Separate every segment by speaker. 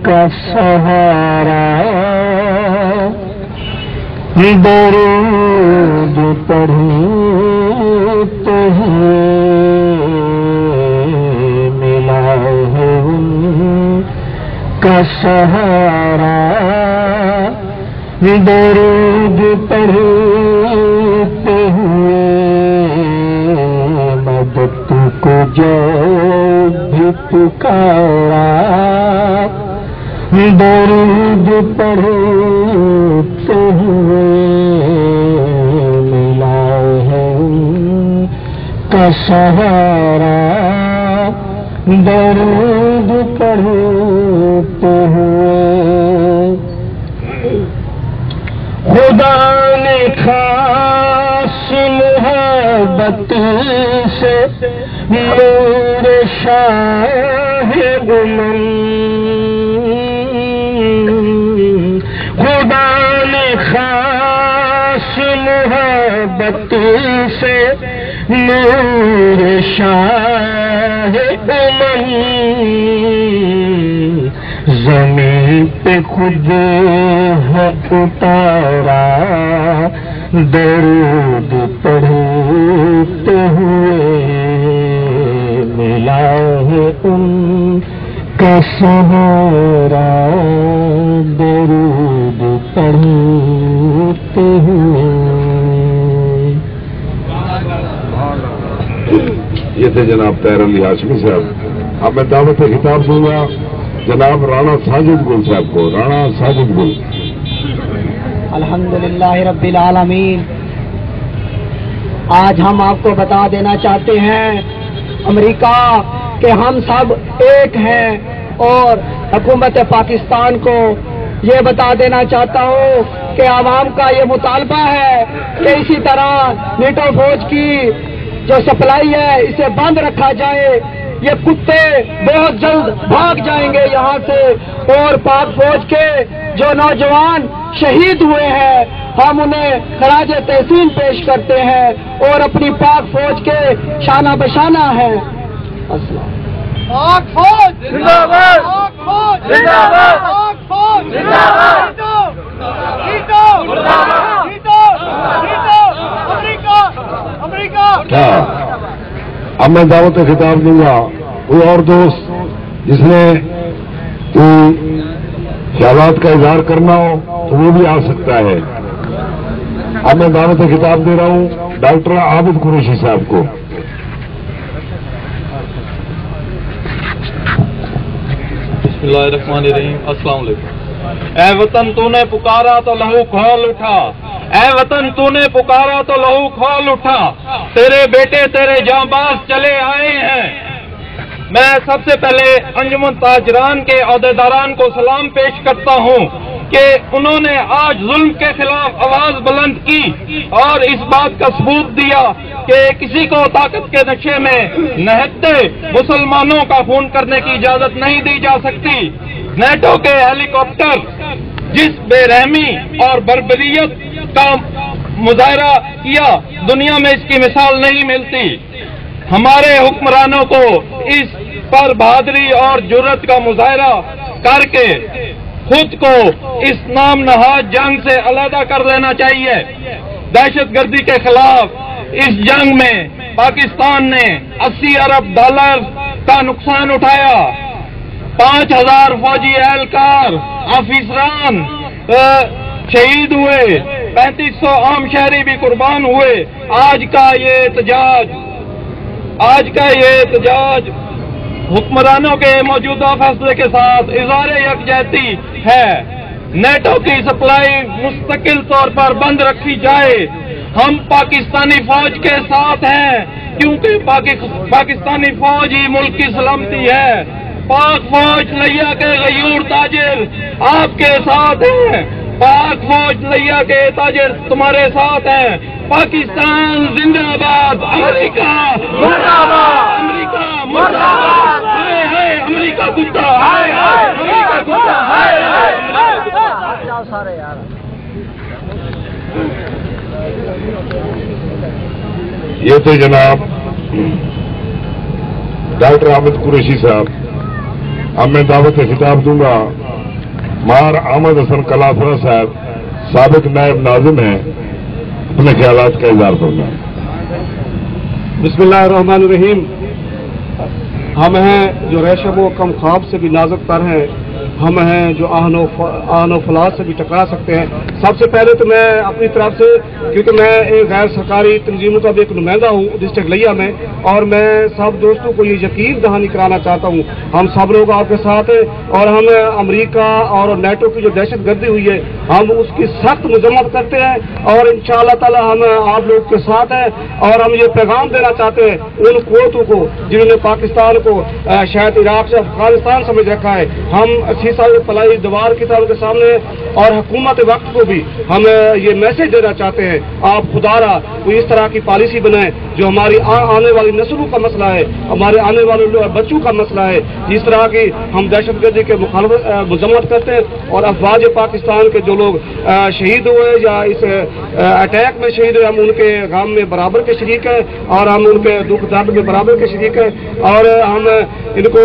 Speaker 1: کا سہارا درود پڑھتے ہوئے ملا ہے ان کا سہارا درود پڑھتے ہوئے مدد کو جب بھی پکارا درود پڑھتے ہوئے ملا ہے ان کا سہارا درود پڑھتے ہوئے خدا نے خاص محبت سے نور شاہ غلام خدا نے خاص محبت سے نور شاہ غلام زمین پہ خود ہے اتارا درود پڑھتے ہوئے ملا ہے ان کا سہارا درود پڑھتے ہوئے.
Speaker 2: یہ تھے جناب طاہر علی ہاشمی صاحب. اب میں دعوت خطاب دوں گا جناب رانا ساجد گل صاحب کو. رانا ساجد گل.
Speaker 3: الحمدللہ رب العالمین. آج ہم آپ کو بتا دینا چاہتے ہیں امریکہ کہ ہم سب ایک ہیں اور حکومت پاکستان کو یہ بتا دینا چاہتا ہوں کہ عوام کا یہ مطالبہ ہے کہ اسی طرح نیٹو فوج کی جو سپلائی ہے اسے بند رکھا جائے. یہ کتے بہت جلد بھاگ جائیں گے یہاں سے اور پاک فوج کے جو نوجوان شہید ہوئے ہیں ہم انہیں خراج تحسین پیش کرتے ہیں اور اپنی پاک فوج کے شانہ بشانہ ہیں.
Speaker 4: پاک فوج زندہ باد. پاک فوج زندہ باد. پاک فوج زندہ باد. نیٹو نیٹو نیٹو امریکہ امریکہ.
Speaker 2: اب میں دعوت خطاب دوں گا وہ اور دوست جس نے خیالات کا اظہار کرنا ہو تو وہ بھی آ سکتا ہے. اب میں دعوت خطاب دے رہا ہوں ڈاکٹر عابد قریشی صاحب کو.
Speaker 5: بسم اللہ الرحمن الرحیم. السلام علیکم. اے وطن تو نے پکارا تو لہو کھول اٹھا. اے وطن تو نے پکارا تو لہو کھول اٹھا. تیرے بیٹے تیرے جانباز چلے آئے ہیں. میں سب سے پہلے انجمن تاجران کے عہدیداران کو سلام پیش کرتا ہوں کہ انہوں نے آج ظلم کے خلاف آواز بلند کی اور اس بات کا ثبوت دیا کہ کسی کو طاقت کے نشے میں نہتے مسلمانوں کا خون کرنے کی اجازت نہیں دی جا سکتی. نیٹو کے ہیلی کاپٹر جس بے رحمی اور بربریت کا مظاہرہ کیا دنیا میں اس کی مثال نہیں ملتی. ہمارے حکمرانوں کو اس پر بہادری اور جرت کا مظاہرہ کر کے خود کو اس نام نہاد جنگ سے علیحدہ کر لینا چاہیے. دہشت گردی کے خلاف اس جنگ میں پاکستان نے 80 ارب ڈالر کا نقصان اٹھایا. 5000 فوجی اہلکار آفیسران شہید ہوئے. 3500 عام شہری بھی قربان ہوئے. آج کا یہ احتجاج حکمرانوں کے موجودہ فیصلے کے ساتھ اظہار یکجہتی ہے. نیٹو کی سپلائی مستقل طور پر بند رکھی جائے. ہم پاکستانی فوج کے ساتھ ہیں کیونکہ پاکستانی فوج ہی ملک کی سلامتی ہے. پاک فوج لیا کے غیور تاجر آپ کے ساتھ ہیں. پاک فوج لیا کے تاجر تمہارے ساتھ ہیں. پاکستان زندہ باد. امریکہ مرد آباد. امریکہ مرد آباد. ہائے ہائے امریکہ کتا. ہائے ہائے امریکہ کتا. ہائے ہائے.
Speaker 2: یہ تھے جناب ڈاکٹر عابد قریشی صاحب. اب میں دعوت خطاب دوں گا مار احمد حسن کلافرا صاحب سابق نائب ناظم ہیں، اپنے خیالات کا اظہار کرنا ہے۔
Speaker 6: بسم اللہ الرحمن الرحیم۔ ہم ہیں جو ریشم و کم خواب سے بھی نازک تر ہیں، ہم ہیں جو آہن و فلاس سے بھی ٹکرا سکتے ہیں۔ سب سے پہلے تو میں اپنی طرف سے، کیونکہ میں ایک غیر سرکاری تنظیموں کا بھی ایک نمائندہ ہوں ڈسٹرکٹ لیا میں، اور میں سب دوستوں کو یہ یقین دہانی کرانا چاہتا ہوں، ہم سب لوگ آپ کے ساتھ ہیں، اور ہم امریکہ اور نیٹو کی جو دہشت گردی ہوئی ہے ہم اس کی سخت مذمت کرتے ہیں، اور انشاءاللہ تعالی ہم آپ لوگ کے ساتھ ہیں، اور ہم یہ پیغام دینا چاہتے ہیں ان قوتوں کو جنہوں نے پاکستان کو شاید عراق سے افغانستان سمجھ رکھا ہے، ہم سیسا پلائی دیوار کی طرح کے سامنے، اور حکومت وقت کو بھی ہم یہ میسج دینا چاہتے ہیں، آپ خدا را کوئی اس طرح کی پالیسی بنائیں جو ہماری آنے والی نسلوں کا مسئلہ ہے، ہمارے آنے والے بچوں کا مسئلہ ہے، جس طرح کی ہم دہشت گردی کے مذمت کرتے ہیں، اور افواج پاکستان کے جو لوگ شہید ہوئے یا اس اٹیک میں شہید ہوئے ہم ان کے غم میں برابر کے شریک ہیں، اور ہم ان کے دکھ درد میں برابر کے شریک ہیں، اور ہم ان کو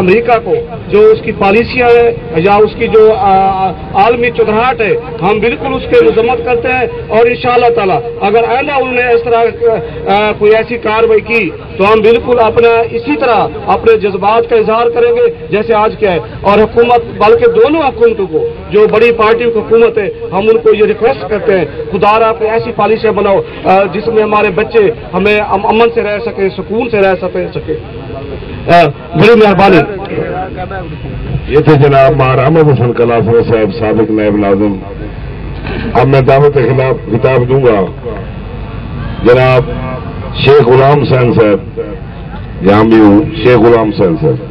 Speaker 6: امریکہ کو جو اس کی پالیسیاں ہیں یا اس کی جو عالمی چودراہٹ ہے ہم بالکل اس کے مذمت کرتے ہیں، اور انشاءاللہ تعالی اگر آئندہ انہوں نے اس طرح کوئی ایسی کارروائی کی تو ہم بالکل اپنا اسی طرح اپنے جذبات کا اظہار کریں گے جیسے آج کیا ہے، اور حکومت بلکہ دونوں حکومتوں کو جو بڑی پارٹیوں کی حکومت ہے ہم ان کو یہ ریکویسٹ کرتے ہیں خدا را کوئی ایسی پالیسیاں بناؤ جس میں ہمارے بچے ہمیں امن سے رہ سکیں، سکون سے رہ سکے۔ بڑی مہربانی۔
Speaker 2: یہ تھے جناب مار احمد حسن کلافرا صاحب سابق نائب ناظم۔ اب میں دعوت کے خلاف خطاب دوں گا جناب شیخ غلام حسین صاحب، جہاں بھی ہوں شیخ غلام حسین صاحب۔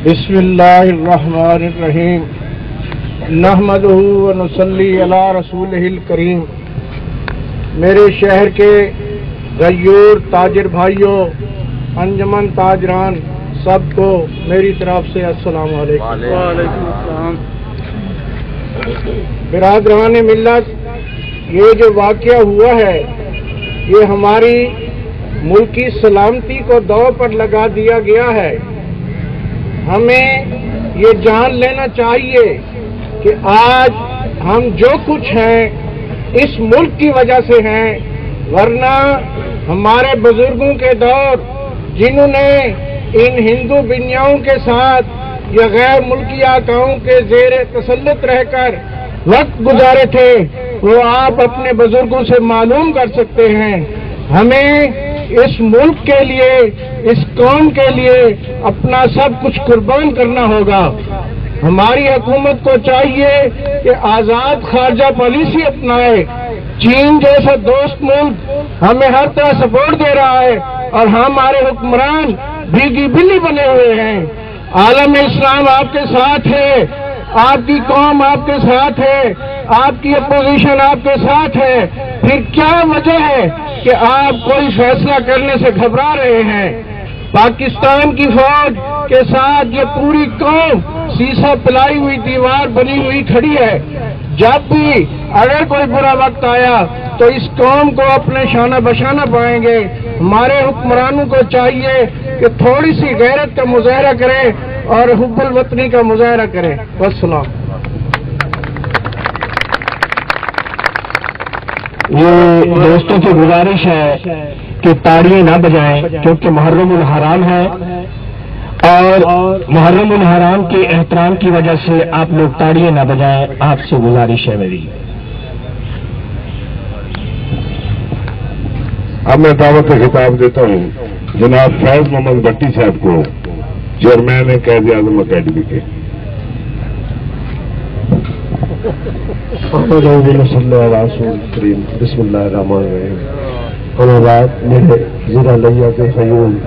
Speaker 7: بسم اللہ الرحمن الرحیم، نحمدہ و نصلی علی رسولہ الکریم۔ میرے شہر کے غیور تاجر بھائیوں، انجمن تاجران، سب کو میری طرف سے السلام علیکم۔ وعلیکم السلام۔ برادران ملت، یہ جو واقعہ ہوا ہے یہ ہماری ملکی سلامتی کو داؤ پر لگا دیا گیا ہے۔ ہمیں یہ جان لینا چاہیے کہ آج ہم جو کچھ ہیں اس ملک کی وجہ سے ہیں، ورنہ ہمارے بزرگوں کے دور جنہوں نے ان ہندو بنیاؤں کے ساتھ یا غیر ملکی آقاؤں کے زیر تسلط رہ کر وقت گزارے تھے وہ آپ اپنے بزرگوں سے معلوم کر سکتے ہیں۔ ہمیں اس ملک کے لیے، اس قوم کے لیے اپنا سب کچھ قربان کرنا ہوگا۔ ہماری حکومت کو چاہیے کہ آزاد خارجہ پالیسی اپنائے۔ چین جیسا دوست ملک ہمیں ہر طرح سپورٹ دے رہا ہے اور ہمارے حکمران بھیگی بلی بنے ہوئے ہیں۔ عالم اسلام آپ کے ساتھ ہے، آپ کی قوم آپ کے ساتھ ہے، آپ کی اپوزیشن آپ کے ساتھ ہے، پھر کیا وجہ ہے کہ آپ کوئی فیصلہ کرنے سے گھبرا رہے ہیں؟ پاکستان کی فوج کے ساتھ یہ پوری قوم سیسا پلائی ہوئی دیوار بنی ہوئی کھڑی ہے۔ جب بھی اگر کوئی برا وقت آیا تو اس قوم کو اپنے شانہ بشانہ پائیں گے۔ ہمارے حکمرانوں کو چاہیے کہ تھوڑی سی غیرت کا مظاہرہ کریں اور حب الوطنی کا مظاہرہ کریں۔ والسلام۔
Speaker 1: یہ دوستوں کی گزارش ہے کہ تاڑیاں نہ بجائیں کیونکہ محرم الحرام ہے، اور محرم الحرام کے احترام کی وجہ سے آپ لوگ تاڑیاں نہ بجائیں، آپ سے گزارش ہے میری۔
Speaker 2: اب میں دعوت خطاب دیتا ہوں جناب فیض محمد بھٹی صاحب کو، چیئرمین ہے قائد اعظم اکیڈمی کے۔
Speaker 8: بسم اللہ الرحمن الرحیم۔ بعد میرے ضلع لیا کے قیوم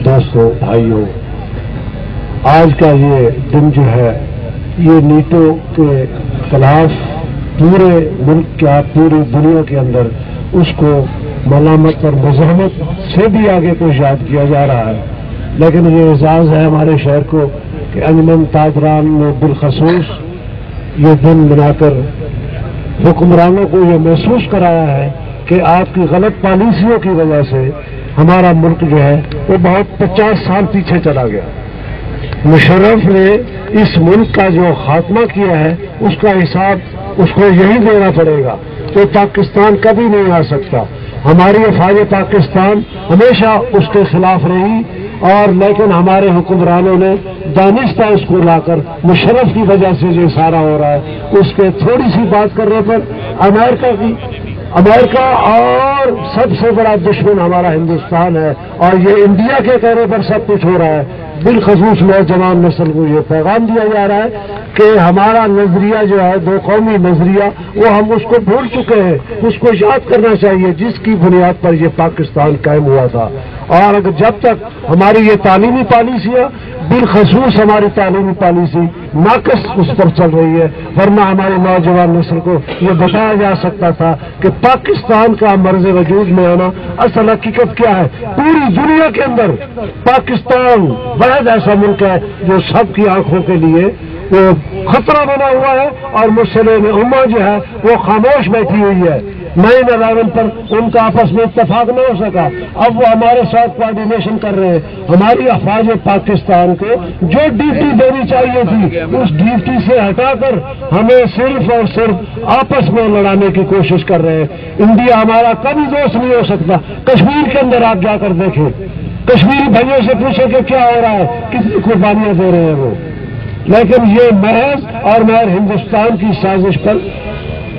Speaker 8: دوستوں بھائیوں، آج کا یہ دن جو ہے یہ نیٹو کے خلاف پورے ملک کا، پوری دنیا کے اندر اس کو ملامت اور مزاحمت سے بھی آگے کچھ یاد کیا جا رہا ہے، لیکن یہ اعزاز ہے ہمارے شہر کو کہ انجمن تاجران نے بالخصوص یہ دن بنا کر حکمرانوں کو یہ محسوس کرایا ہے کہ آپ کی غلط پالیسیوں کی وجہ سے ہمارا ملک جو ہے وہ بہت 50 سال پیچھے چلا گیا. مشرف نے اس ملک کا جو خاتمہ کیا ہے اس کا حساب اس کو یہی دینا پڑے گا. تو پاکستان کبھی نہیں آ سکتا. ہماری افواج پاکستان ہمیشہ اس کے خلاف رہی اور لیکن ہمارے حکمرانوں نے دانستہ اس کو لا کر مشرف کی وجہ سے جو سارا ہو رہا ہے اس کے تھوڑی سی بات کرنے پر امریکہ اور سب سے بڑا دشمن ہمارا ہندوستان ہے اور یہ انڈیا کے کہنے پر سب کچھ ہو رہا ہے. بالخصوص نوجوان نسل کو یہ پیغام دیا جا رہا ہے کہ ہمارا نظریہ جو ہے دو قومی نظریہ وہ ہم اس کو بھول چکے ہیں. اس کو یاد کرنا چاہیے جس کی بنیاد پر یہ پاکستان قائم ہوا تھا. اور اگر جب تک ہماری یہ تعلیمی پالیسیاں بالخصوص ہماری تعلیمی پالیسی ناقص اس پر چل رہی ہے ورنہ ہمارے نوجوان نسل کو یہ بتایا جا سکتا تھا کہ پاکستان کا مرز وجود میں آنا اصل حقیقت کیا ہے. پوری دنیا کے اندر پاکستان واحد ایسا ملک ہے جو سب کی آنکھوں کے لیے وہ خطرہ بنا ہوا ہے اور مسلم امت جو ہے وہ خاموش بیٹھی ہوئی ہے. 9/11 پر ان کا آپس میں اتفاق نہ ہو سکا. اب وہ ہمارے ساتھ کوآرڈینیشن کر رہے ہیں. ہماری افواج پاکستان کو جو ڈیوٹی دینی چاہیے تھی اس ڈیوٹی سے ہٹا کر ہمیں صرف اور صرف آپس میں لڑانے کی کوشش کر رہے ہیں. انڈیا ہمارا کبھی دوست نہیں ہو سکتا. کشمیر کے اندر آپ جا کر دیکھیں, کشمیری بھائیوں سے پوچھیں کہ کیا ہو رہا ہے, کتنی قربانیاں دے رہے ہیں وہ. لیکن یہ محض اور محض ہندوستان کی سازش پر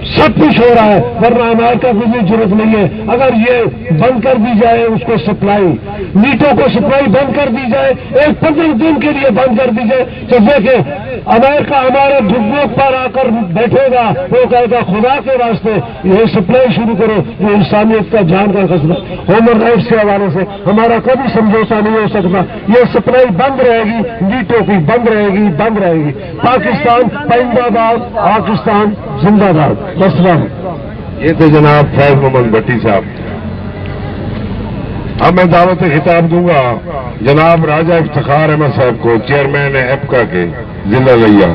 Speaker 8: سب کچھ ہو رہا ہے ورنہ امریکہ کی بھی ضرورت نہیں ہے. اگر یہ بند کر دی جائے اس کو سپلائی نیٹوں کو سپلائی بند کر دی جائے 15 دن کے لیے بند کر دی جائے تو دیکھیں امریکہ ہمارے دھبوں پر آ کر بیٹھے گا. وہ کہے گا خدا کے واسطے یہ سپلائی شروع کرو. جو انسانیت کا جان کا خطرہ ہیومن رائٹس کے حوالے سے ہمارا کبھی سمجھوتا نہیں ہو سکتا. یہ سپلائی بند رہے گی, نیٹوں کی بند رہے گی, بند رہے گی. پاکستان پائندہ باد, پاکستان زندہ باد.
Speaker 2: یہ تھے جناب فیض محمد بھٹی صاحب. اب میں دعوت خطاب دوں گا جناب راجہ افتخار احمد صاحب کو, چیئرمین ایپکا کے ضلع لیا.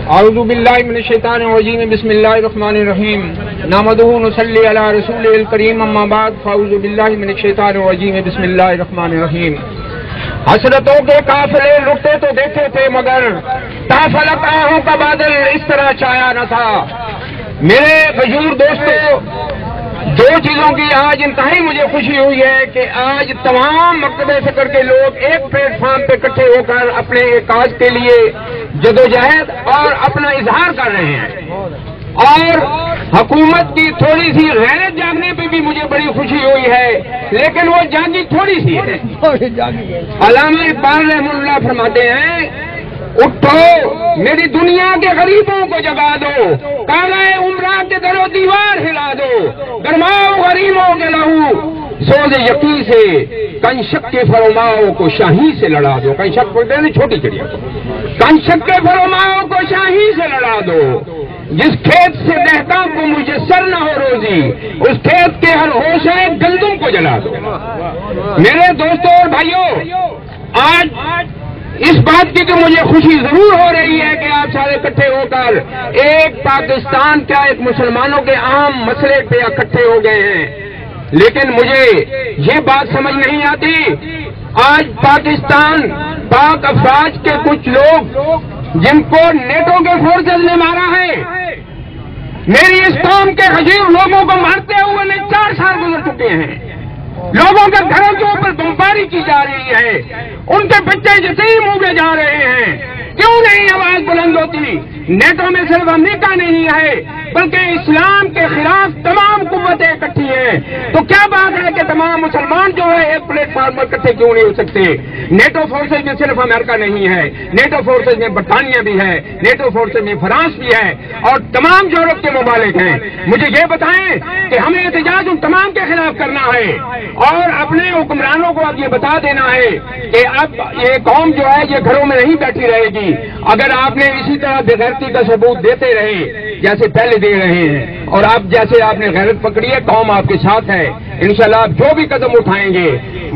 Speaker 7: اعوذ باللہ من الشیطان الرجیم بسم اللہ الرحمن الرحیم نحمدہ ونصلی علی رسول الکریم اما بعد فاعوذ باللہ من الشیطان الرجیم بسم اللہ الرحمن الرحیم. حسرتوں کے قافلے لٹتے تو دیکھے تھے مگر تافلک آہوں کا بادل اس طرح چھایا نہ تھا. میرے غیور دوستو, دو چیزوں کی آج انتہائی مجھے خوشی ہوئی ہے کہ آج تمام مکتب فکر کے لوگ ایک پلیٹ فارم پہ اکٹھے ہو کر اپنے ایک کاج کے لیے جدوجہد اور اپنا اظہار کر رہے ہیں. اور حکومت کی تھوڑی سی غیرت جاگنے پہ بھی مجھے بڑی خوشی ہوئی ہے, لیکن وہ جاگی تھوڑی سی ہے. علامہ اقبال رحمہ اللہ فرماتے ہیں اٹھو میری دنیا کے غریبوں کو جگا دو, کالے عمرہ کے در و دیوار ہلا دو, گرماؤ غریبوں کے لہو سوز یقین سے, کنشک کے فرماؤں کو شاہی سے لڑا دو. کنشک بولتے ہیں چھوٹی چڑیا کو, کنشک کے فرماؤں کو شاہی سے لڑا دو. جس کھیت سے دہتا کو میسر نہ ہو روزی اس کھیت کے ہر ہوشے گندم کو جلا دو. میرے دوستوں اور بھائیوں, آج اس بات کی تو مجھے خوشی ضرور ہو رہی ہے کہ آپ سارے اکٹھے ہو کر ایک پاکستان کا ایک مسلمانوں کے عام مسئلے پہ اکٹھے ہو گئے ہیں. لیکن مجھے یہ بات سمجھ نہیں آتی, آج پاکستان پاک افواج کے کچھ لوگ جن کو نیٹو کے فورسز نے مارا ہے, میری اس قوم کے غیر لوگوں کو مارتے ہوئے 4 سال گزر چکے ہیں. لوگوں کے گھروں کے اوپر بمباری کی جا رہی ہے, ان کے بچے یتیم ہوئے جا رہے ہیں. کیوں نہیں آواز بلند ہوتی؟ نیٹو میں صرف امریکہ نہیں ہے بلکہ اسلام کے خلاف تمام قوتیں اکٹھی ہیں. تو کیا بات ہے کہ تمام مسلمان جو ہے ایک پلیٹ فارم پر اکٹھے کیوں نہیں ہو سکتے؟ نیٹو فورسز میں صرف امریکہ نہیں ہے, نیٹو فورسز میں برطانیہ بھی ہے, نیٹو فورسز میں فرانس بھی ہے اور تمام یورپ کے ممالک ہیں. مجھے یہ بتائیں کہ ہمیں احتجاج ان تمام کے خلاف کرنا ہے اور اپنے حکمرانوں کو اب یہ بتا دینا ہے کہ اب یہ قوم جو ہے یہ گھروں میں نہیں بیٹھی رہے گی. اگر آپ نے اسی طرح بغیرتی کا ثبوت دیتے رہے جیسے پہلے دے رہے ہیں اور اب جیسے آپ نے غیرت پکڑی ہے, قوم آپ کے ساتھ ہے. انشاءاللہ آپ جو بھی قدم اٹھائیں گے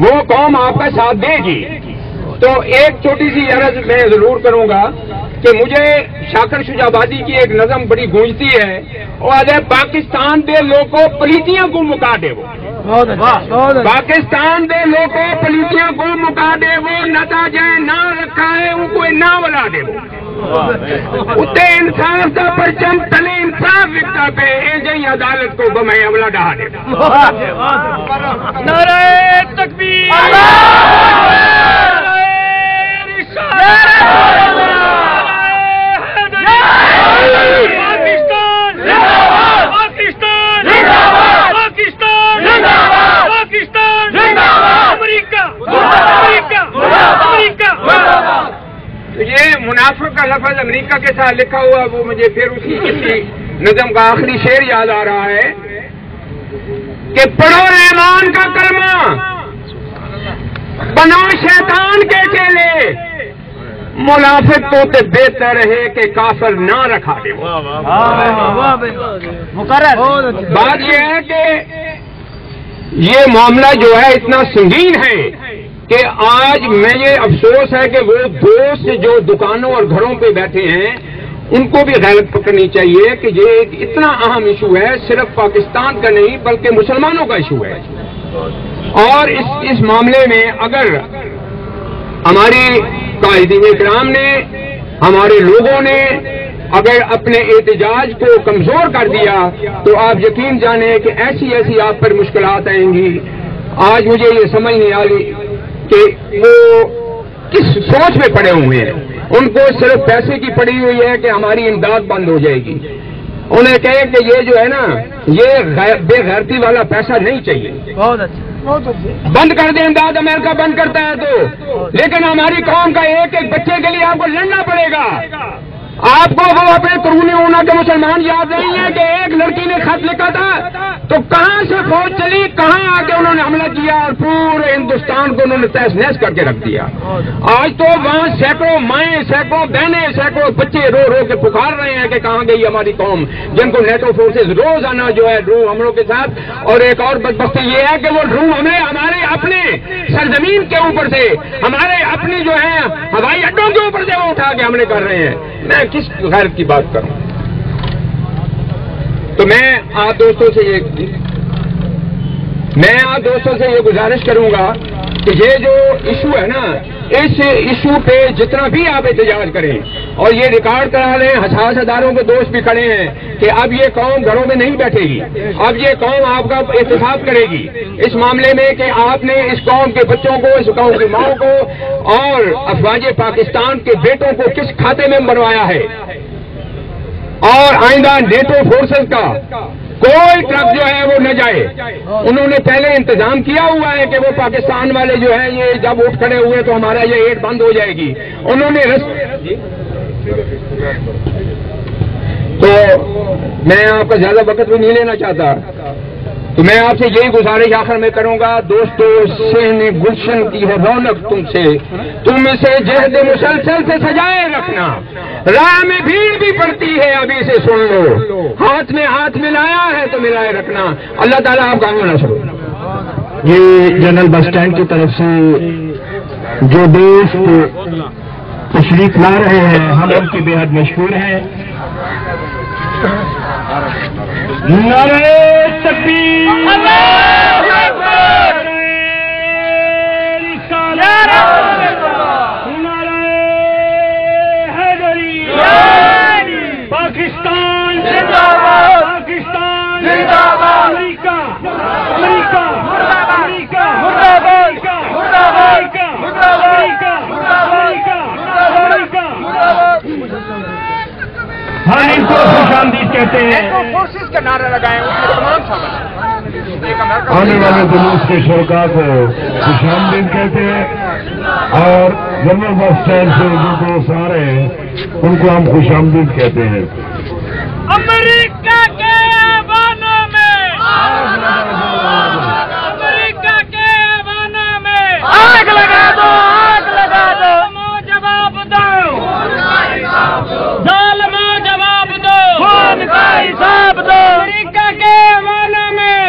Speaker 7: وہ قوم آپ کا ساتھ دے گی.
Speaker 9: تو ایک چھوٹی سی عرض میں ضرور کروں گا کہ مجھے شاکر شجابادی کی ایک نظم بڑی گونجتی ہے، وہ آج پاکستان دے لوگوں پلیتیاں کو مکا دے، وہ پاکستان دے لوگوں پلیتیاں کو مکا دے، وہ نتا جائے نہ رکھا ہے ان کو نہ بلا دے، وہ اتنے انصاف کا پرچم تلے انصاف وکتا پہ جی عدالت کو بمائے عملہ ڈہا دے۔
Speaker 4: نعرہ تکبیر،
Speaker 9: یہ منافق کا لفظ امریکہ کے ساتھ لکھا ہوا، وہ مجھے پھر اسی نظم کا آخری شعر یاد آ رہا ہے کہ پڑھو رحمان کا کلمہ، بنو شیطان کے چیلے، منافق تو تے بہتر ہے کہ کافر نہ رکھا دے۔ بات یہ ہے کہ یہ معاملہ جو ہے اتنا سنگین ہے کہ آج مجھے افسوس ہے کہ وہ دوست جو دکانوں اور گھروں پہ بیٹھے ہیں ان کو بھی غیرت پکڑنی چاہیے کہ یہ ایک اتنا اہم ایشو ہے، صرف پاکستان کا نہیں بلکہ مسلمانوں کا ایشو ہے، اور اس معاملے میں اگر ہماری قائدین کرام نے، ہمارے لوگوں نے اگر اپنے احتجاج کو کمزور کر دیا تو آپ یقین جانیں کہ ایسی ایسی آپ پر مشکلات آئیں گی۔ آج مجھے یہ سمجھ نہیں آ رہی کہ وہ کس سوچ میں پڑے ہوئے ہیں، ان کو صرف پیسے کی پڑی ہوئی ہے کہ ہماری امداد بند ہو جائے گی۔ انہیں کہے کہ یہ جو ہے نا، یہ بے غیرتی والا پیسہ نہیں چاہیے، بند کر دیں امداد، امریکہ بند کرتا ہے تو، لیکن ہماری قوم کا ایک ایک بچے کے لیے آپ کو لڑنا پڑے گا۔ آپ کو وہ اپنے قرونی ہونا کے مسلمان یاد نہیں ہے کہ ایک لڑکی نے خط لکھا تھا تو کہاں سے فوج چلی، کہاں آ کے انہوں نے حملہ کیا اور پورے ہندوستان کو انہوں نے تہس نہس کر کے رکھ دیا۔ آج تو وہاں سینکڑوں مائیں، سینکڑوں بہنیں، سینکڑوں بچے رو رو کے پکار رہے ہیں کہ کہاں گئی ہماری قوم، جن کو نیٹو فورسز روزانہ جو ہے ڈرون حملوں کے ساتھ، اور ایک اور بدبختی یہ ہے کہ وہ ڈرون حملے ہمارے اپنے سرزمین کے اوپر سے، ہمارے اپنی جو ہے ہوائی اڈوں کے اوپر سے وہ اٹھا کے حملے کر رہے ہیں۔ میں کس غیرت کی بات کروں؟ تو میں آپ دوستوں سے یہ گزارش کروں گا کہ یہ جو ایشو ہے نا، اس ایشو پہ جتنا بھی آپ احتجاج کریں اور یہ ریکارڈ کرا لیں، حساس اداروں کے دوست بھی کھڑے ہیں کہ اب یہ قوم گھروں میں نہیں بیٹھے گی، اب یہ قوم آپ کا احتساب کرے گی اس معاملے میں کہ آپ نے اس قوم کے بچوں کو، اس قوم کی ماؤں کو اور افواج پاکستان کے بیٹوں کو کس کھاتے میں بنوایا ہے، اور آئندہ نیٹو فورسز کا کوئی ٹرک جو ہے وہ نہ جائے۔ انہوں نے پہلے انتظام کیا ہوا ہے کہ وہ پاکستان والے جو ہیں یہ جب اٹھ کھڑے ہوئے تو ہمارا یہ ایٹ بند ہو جائے گی، انہوں نے تو میں آپ کا زیادہ وقت بھی نہیں لینا چاہتا، تو میں آپ سے یہی گزارش آخر میں کروں گا، دوستو سین گلشن کی ہے رونق تم سے، تم اسے جہد مسلسل سے سجائے رکھنا، راہ میں بھیڑ بھی پڑتی ہے ابھی سے سن لو، ہاتھ میں ہاتھ ملایا ہے تو ملائے رکھنا۔ اللہ تعالیٰ آپ کا ہونا شروع۔
Speaker 1: یہ جنرل بس اسٹینڈ کی طرف سے جو دوست تشریف لا رہے ہیں ہم ان کی بے حد مشہور ہیں۔ نعرہ تکبیر، اللہ اکبر، نعرہ حیدری، پاکستان زندہ باد، پاکستان زندہ باد، امریکہ امریکہ امریکہ مرد آباد، امریکہ امریکہ امریکہ امریکہ۔ ہم ان کو خوش آمدید کہتے ہیں،
Speaker 9: فورسز کا نعرہ لگائیں، اس میں تمام شامل
Speaker 8: آنے والے جلوس کے شرکا کو خوش آمدید کہتے ہیں، اور جنرل بس اسٹینڈ سے جو دوست آ رہے ہیں ان کو ہم خوش آمدید کہتے ہیں۔
Speaker 4: امریکہ کے ایوانوں میں، امریکہ کے ایوانوں میں آگ لگا دو، آگ لگا دو، جواب دو، ظالموں جواب دو، خون کا حساب دو۔ امریکہ کے ایوانوں میں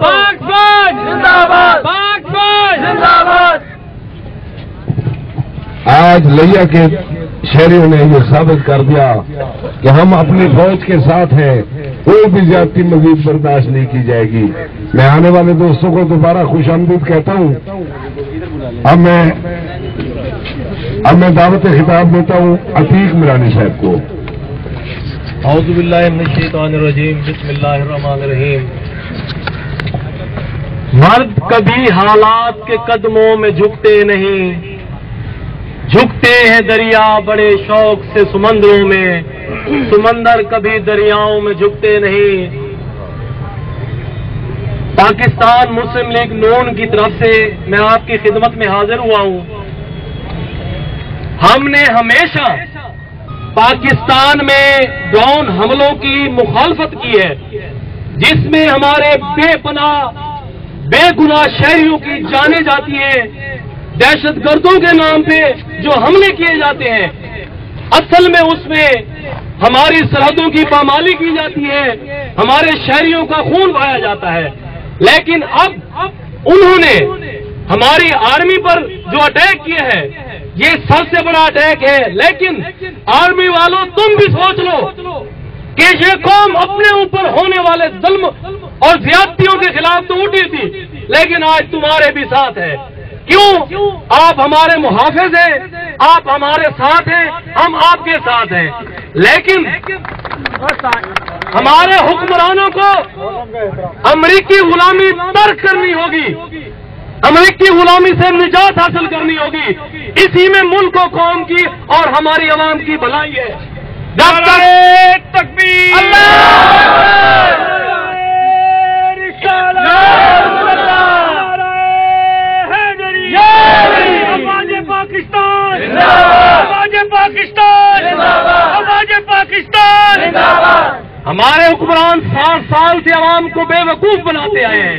Speaker 4: پاک فوج زندہ باد، پاک فوج زندہ باد۔
Speaker 2: آج لیا کے شہریوں نے یہ ثابت کر دیا کہ ہم اپنی فوج کے ساتھ ہیں، کوئی بھی زیادتی مزید برداشت نہیں کی جائے گی۔ میں آنے والے دوستوں کو دوبارہ خوش آمدید کہتا ہوں۔ اب میں دعوت خطاب دیتا ہوں عتیق میرانی صاحب کو۔
Speaker 10: اعوذ باللہ من الشیطان الرجیم، بسم اللہ الرحمن الرحیم۔ مرد کبھی حالات کے قدموں میں جھکتے نہیں، جھکتے ہیں دریا بڑے شوق سے سمندروں میں، سمندر کبھی دریاؤں میں جھکتے نہیں۔ پاکستان مسلم لیگ نون کی طرف سے میں آپ کی خدمت میں حاضر ہوا ہوں۔ ہم نے ہمیشہ پاکستان میں ڈرون حملوں کی مخالفت کی ہے، جس میں ہمارے بے پناہ بے گناہ شہریوں کی جانیں جاتی ہیں، دہشت گردوں کے نام پہ جو حملے کیے جاتے ہیں، اصل میں اس میں ہماری سرحدوں کی پامالی کی جاتی ہے، ہمارے شہریوں کا خون بہایا جاتا ہے۔ لیکن اب انہوں نے ہماری آرمی پر جو اٹیک کیا ہے، یہ سب سے بڑا اٹیک ہے۔ لیکن آرمی والوں تم بھی سوچ لو کہ یہ قوم اپنے اوپر ہونے والے ظلم اور زیادتیوں کے خلاف تو اٹھی تھی، لیکن آج تمہارے بھی ساتھ ہے۔ کیوں؟ آپ ہمارے محافظ ہیں، آپ ہمارے ساتھ ہیں، ہم آپ کے ساتھ ہیں، لیکن ہمارے حکمرانوں کو امریکی غلامی ترک کرنی ہوگی، امریکی غلامی سے نجات حاصل کرنی ہوگی۔ اسی میں ملک و قوم کی اور ہماری عوام کی بھلائی ہے۔ تکبیر، ہمارے حکمران 60 سال سے عوام کو بے وقوف بناتے آئے ہیں،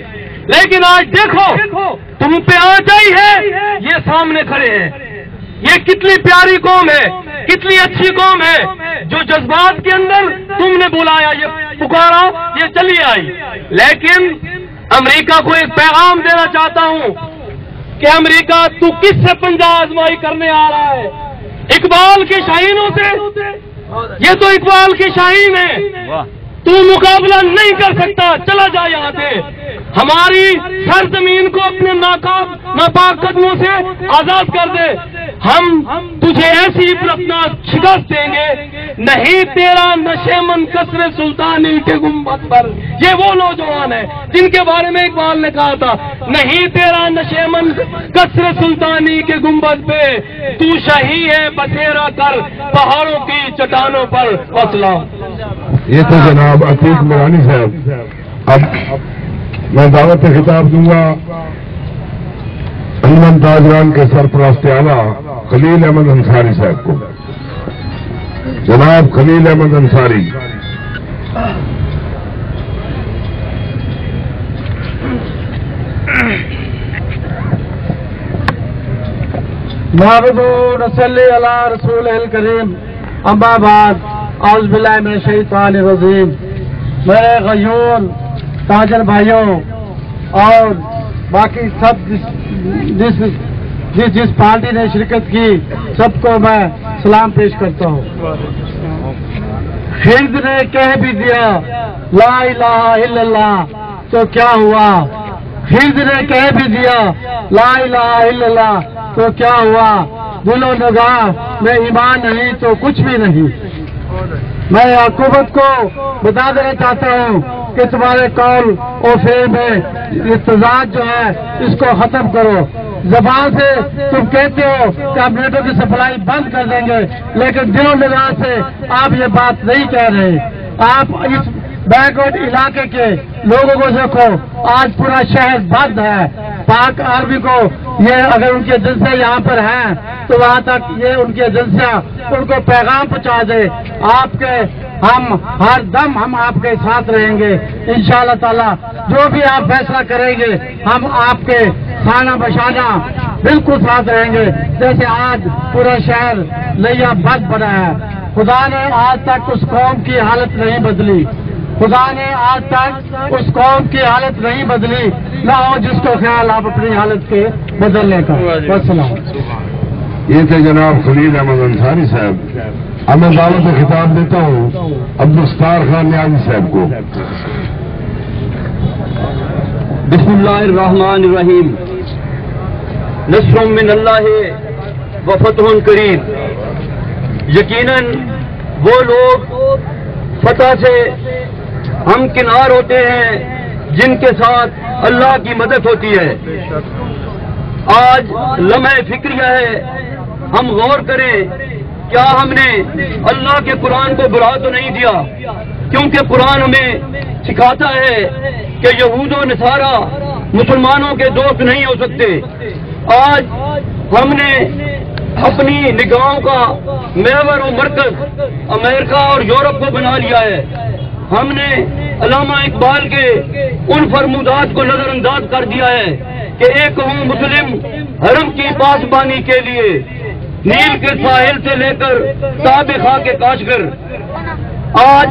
Speaker 10: لیکن آج دیکھو تم پہ آ جائی ہے، یہ سامنے کھڑے ہیں۔ یہ کتنی پیاری قوم ہے، کتنی اچھی قوم ہے، جو جذبات کے اندر تم نے بلایا، یہ پکارا، یہ چلی آئی۔ لیکن امریکہ کو ایک پیغام دینا چاہتا ہوں کہ امریکہ تو کس سے پنجہ آزمائی کرنے آ رہا ہے؟ اقبال کے شاہینوں سے؟ یہ تو اقبال کے شاہین ہے، تو مقابلہ نہیں کر سکتا، چلا جا یہاں سے۔ ہماری سرزمین کو اپنے ناپاک قدموں سے آزاد کر دے، ہم تجھے ایسی عبرتناک شکست دیں گے۔ نہیں تیرا نشے من قصر سلطانی کے گنبد پر، یہ وہ نوجوان ہیں جن کے بارے میں اقبال نے کہا تھا، نہیں تیرا نشے من قصر سلطانی کے گنبد پہ، تو شاہی ہے بسیرا کر پہاڑوں کی چٹانوں پر۔ وسلام۔
Speaker 2: یہ تو جناب عتیق میرانی صاحب۔ اب میں دعوت خطاب دوں گا انجمن تاجران کے سرپرست اعلیٰ خلیل احمد انصاری صاحب کو۔ جناب خلیل احمد انصاری۔
Speaker 3: نحمدہ نصلی علی رسول الکریم، اما بعد، اعوذ باللہ من الشیطان الرجیم۔ میرے غیور تاجر بھائیوں اور باقی سب جس پارٹی نے شرکت کی، سب کو میں سلام پیش کرتا ہوں۔ خرد نے کہہ بھی دیا لا الہ الا اللہ تو کیا ہوا؟ خرد نے کہہ بھی دیا لا الہ الا اللہ تو کیا ہوا؟ دل و نگاہ میں ایمان نہیں تو کچھ بھی نہیں۔ میں حکومت کو بتا دینا چاہتا ہوں کہ تمہارے قول اور فعل میں احتجاج جو ہے اس کو ختم کرو۔ زبان سے تم کہتے ہو کہ آپ نیٹوں کی سپلائی بند کر دیں گے، لیکن دل و نگاہ سے آپ یہ بات نہیں کہہ رہے۔ آپ اس بیکورڈ علاقے کے لوگوں کو دیکھو، آج پورا شہر بند ہے۔ پاک آرمی کو یہ اگر ان کی ایجنسیاں یہاں پر ہیں تو وہاں تک یہ ان کی ایجنسیاں ان کو پیغام پہنچا دے، آپ کے ہم ہر دم ہم آپ کے ساتھ رہیں گے انشاءاللہ تعالی۔ جو بھی آپ فیصلہ کریں گے ہم آپ کے خانہ بشانہ بالکل ساتھ رہیں گے۔ جیسے آج پورا شہر لیا بند بنا ہے، خدا نے آج تک اس قوم کی حالت نہیں بدلی، خدا نے آج تک اس قوم کی حالت نہیں بدلی، نہ ہو جس کو خیال آپ اپنی حالت کے بدلنے کا۔ والسلام۔
Speaker 2: یہ تھے جناب خلیل احمد انصاری صاحب. اب میں دعوت خطاب دیتا ہوں عبدالستار خان نیازی صاحب کو.
Speaker 11: بسم اللہ الرحمن الرحیم. نصر من اللہ و فتح قریب. یقیناً وہ لوگ فتح سے ہم کنار ہوتے ہیں جن کے ساتھ اللہ کی مدد ہوتی ہے. آج لمحہ فکریہ ہے، ہم غور کریں کیا ہم نے اللہ کے قرآن کو بلا تو نہیں دیا؟ کیونکہ قرآن ہمیں سکھاتا ہے کہ یہود و نصارہ مسلمانوں کے دوست نہیں ہو سکتے. آج ہم نے اپنی نگاہوں کا محور و مرکز امریکہ اور یورپ کو بنا لیا ہے. ہم نے علامہ اقبال کے ان فرمودات کو نظر انداز کر دیا ہے کہ ایک ہوں مسلم حرم کی پاسبانی کے لیے، نیل کے ساحل سے لے کر تاب خاک کے کاشگر. آج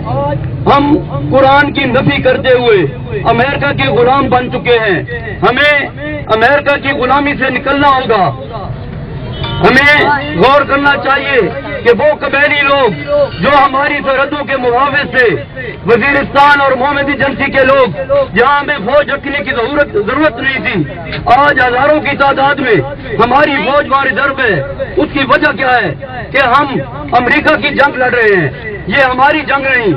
Speaker 11: ہم قرآن کی نفی کرتے ہوئے امریکہ کے غلام بن چکے ہیں. ہمیں امریکہ کی غلامی سے نکلنا ہوگا. ہمیں غور کرنا چاہیے کہ وہ قبائلی لوگ جو ہماری سرحدوں کے محافظ تھے، وزیرستان اور محمد ایجنسی کے لوگ جہاں ہمیں فوج رکھنے کی ضرورت نہیں تھی، آج ہزاروں کی تعداد میں ہماری فوج وہاں ریزرو ہے. اس کی وجہ کیا ہے کہ ہم امریکہ کی جنگ لڑ رہے ہیں. یہ ہماری جنگ نہیں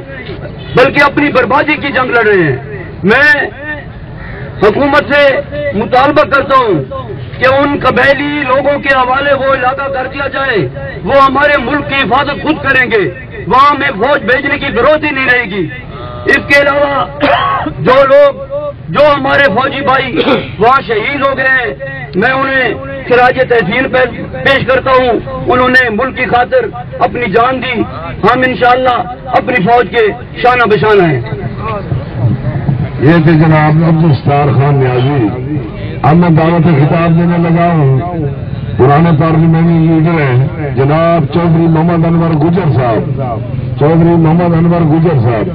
Speaker 11: بلکہ اپنی بربادی کی جنگ لڑ رہے ہیں. میں حکومت سے مطالبہ کرتا ہوں کہ ان قبائلی لوگوں کے حوالے وہ علاقہ کر دیا جائے، وہ ہمارے ملک کی حفاظت خود کریں گے. وہاں ہمیں فوج بھیجنے کی ضرورت ہی نہیں رہے گی. اس کے علاوہ جو ہمارے فوجی بھائی وہاں شہید ہو گئے ہیں، میں انہیں خراج تحسین پیش کرتا ہوں. انہوں نے ملک کی خاطر اپنی جان دی. ہم انشاءاللہ اپنی فوج کے شانہ بشانہ ہیں.
Speaker 2: یہ تھے جناب عبدالستار خان نیازی. اب میں دعوت خطاب دینے لگا ہوں پرانے پارلیمانی لیڈر ہیں جناب چودھری محمد انور گجر صاحب. چودھری محمد انور گجر صاحب.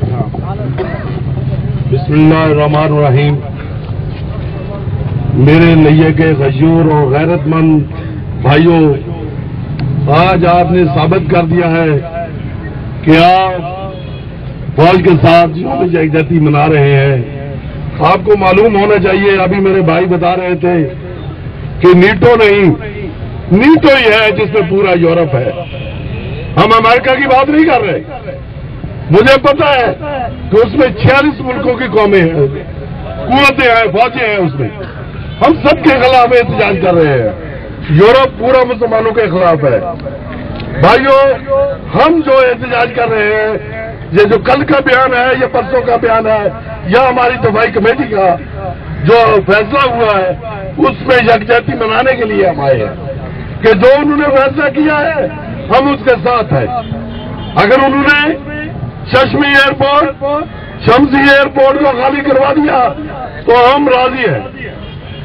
Speaker 6: بسم اللہ الرحمن الرحیم. میرے لیے کے غیور اور غیرت مند بھائیوں، آج آپ نے ثابت کر دیا ہے کہ آپ فوج کے ساتھ یوم یکجہتی منا رہے ہیں. آپ کو معلوم ہونا چاہیے، ابھی میرے بھائی بتا رہے تھے کہ نیٹو نہیں، نیٹو ہی ہے جس میں پورا یورپ ہے. ہم امریکہ کی بات نہیں کر رہے. مجھے پتا ہے کہ اس میں 46 ملکوں کی قومیں ہیں، قوتیں ہیں، فوجیں ہیں. اس میں ہم سب کے خلاف احتجاج کر رہے ہیں. یورپ پورا مسلمانوں کے خلاف ہے. بھائیوں، ہم جو احتجاج کر رہے ہیں، یہ جو کل کا بیان ہے یا پرسوں کا بیان ہے یا ہماری دفاعی کمیٹی کا جو فیصلہ ہوا ہے، اس میں یکجہتی منانے کے لیے ہم آئے ہیں کہ جو انہوں نے فیصلہ کیا ہے ہم اس کے ساتھ ہیں. اگر انہوں نے چشمی ایئرپورٹ، شمسی ایئرپورٹ کو خالی کروا دیا تو ہم راضی ہیں.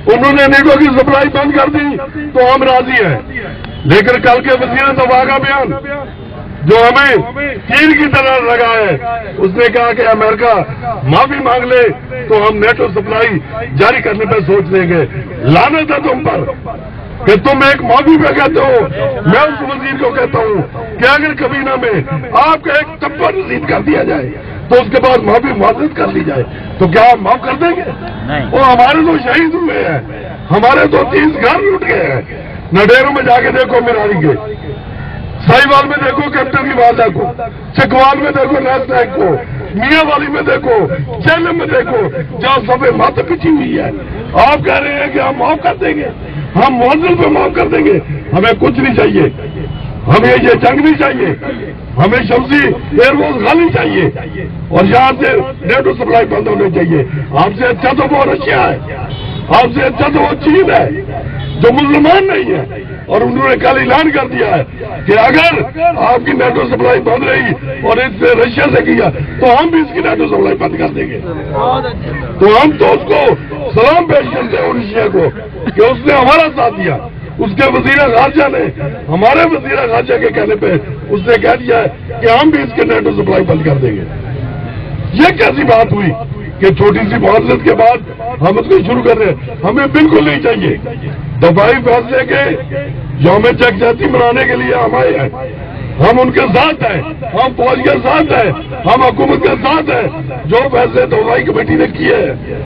Speaker 6: انہوں نے نیٹو کی سپلائی بند کر دی تو ہم راضی ہیں. لیکن کل کے وزیر دفاع کا بیان جو ہمیں تیر کی طرح لگا ہے، اس نے کہا کہ امریکہ معافی مانگ لے تو ہم نیٹو سپلائی جاری کرنے پہ سوچ لیں گے. لعنت ہے تم پر کہ تم ایک معافی پہ کہتے ہو. میں اس وزیر کو کہتا ہوں کہ اگر کبینہ میں آپ کا ایک ٹپا رسید کر دیا جائے تو اس کے بعد معافی معذرت کر لی جائے تو کیا آپ معاف کر دیں گے؟ وہ ہمارے تو شہید ہوئے ہیں، ہمارے تو 30 گھر لوٹ گئے ہیں. نڈیروں میں جا کے دیکھو مراری کے، سائیوال میں دیکھو کیپٹن کی والدہ کو، چکوال میں دیکھو نیس نائک کو، میاں والی میں دیکھو، چیلم میں دیکھو، جہاں سب مات پچی ہوئی ہے. آپ کہہ رہے ہیں کہ ہم معاف کر دیں گے، ہم معذل پہ معاف کر دیں گے. ہمیں کچھ نہیں چاہیے، ہمیں یہ جنگ نہیں چاہیے، ہمیں شمسی ایئر فورس خالی چاہیے اور یہاں سے نیٹو سپلائی بند ہونے چاہیے. آپ سے اچھا تو وہ رشیا ہے، آپ سے اچھا تو وہ چین ہے جو مسلمان نہیں ہے. اور انہوں نے کل اعلان کر دیا ہے کہ اگر آپ کی نیٹو سپلائی بند رہی اور اس سے رشیا سے کیا تو ہم بھی اس کی نیٹو سپلائی بند کر دیں گے. تو ہم تو اس کو سلام پیش کرتے ہیں رشیا کو کہ اس نے ہمارا ساتھ دیا. اس کے وزیر خارجہ نے ہمارے وزیر خارجہ کے کہنے پہ اس نے کہہ دیا ہے کہ ہم بھی اس کے نیٹو سپلائی بند کر دیں گے. یہ کیسی بات ہوئی کہ چھوٹی سی معذرت کے بعد ہم اس کو شروع کر رہے ہیں؟ ہمیں بالکل نہیں چاہیے. دفاعی فیصلے کے
Speaker 2: یوم چک جاتی منانے کے لیے ہم آئے ہیں، ہم ان کے ساتھ ہیں، ہم فوج کے ساتھ ہیں، ہم حکومت کے ساتھ ہیں، جو فیصلے دفاعی کمیٹی نے کیے ہیں